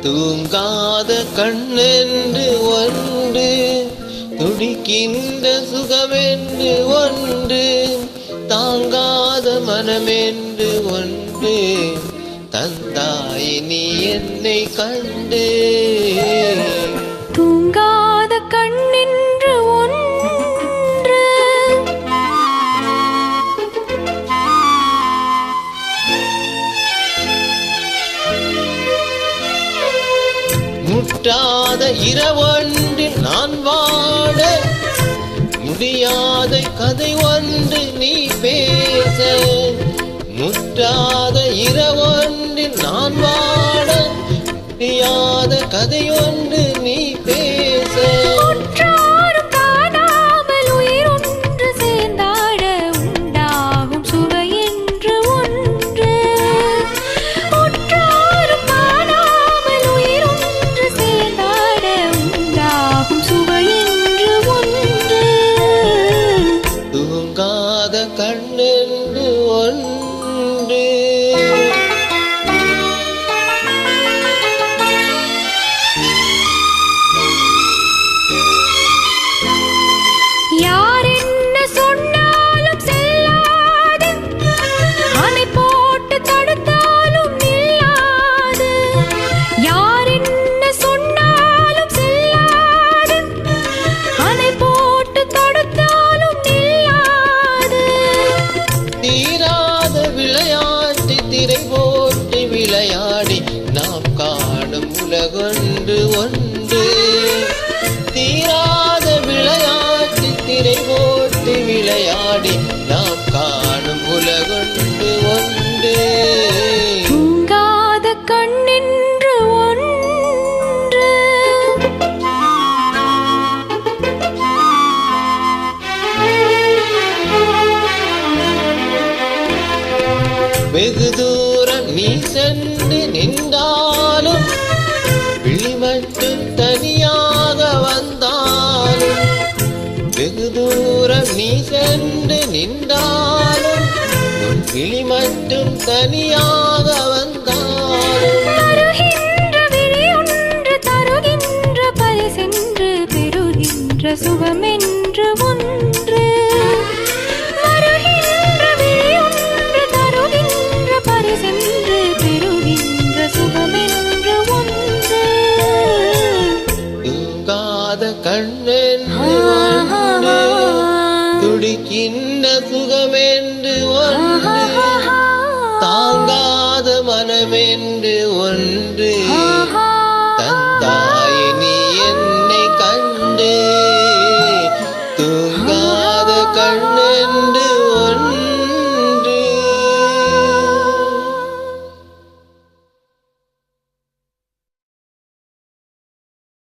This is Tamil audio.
தூங்காத கண்ணென்று ஒன்று, துடிக்கின்ற சுகமென்று ஒன்று, தாங்காத மனமென்று ஒன்று, தந்தாய் நீ என்னை கண்டு. தூங்காத கண்ணென்று ஒன்று, முட்டாத இரவொன்றில் நான் வாட, முடியாத கதை ஒன்று நீ பேச. முட்டாத இரவொன்றில் நான் வாட, முடியாத கதை ஒன்று நீ பேச. கண்ணென்று ஒன்று, யார் என்ன சொன்னாலும் செல்லாது, அணை போட்டு தடுத்தாலும் நில்லாது. யார் என்ன சொன்னாலும் செல்லாது, அணை போட்டு தடுத்தாலும் நில்லாது. தீராத விளையாட்டு திரை போட்டு விளையாடி நாம் காணும் உலகொன்று ஒன்று. தீராத விளையாட்டு திரை போட்டு விளையாடி நாம் காணும் உலகொன்று ஒன்று. தூங்காத கண்ணென்று ஒன்று, வெகு தூரம் நீ சென்று நின்றாலும், விழி மட்டும் தனியாக வந்தாலும். வெகு தூரம் நீ சென்று நின்றாலும், உன் விழி மட்டும் தனியாக வந்தாலும். தருகின்ற விழி ஒன்று, தருகின்ற பரிசென்று, பெறுகின்ற சுகமென்று ஒன்று. வருகின்ற விழி ஒன்று, தருகின்ற பரிசென்று, பெறுகின்ற சுகமென்று ஒன்று. தூங்காத கண்ணென்று ஒன்று, துடிக்கின்ற சுகமென்று ஒன்று, தாங்காத மனமென்று ஒன்று.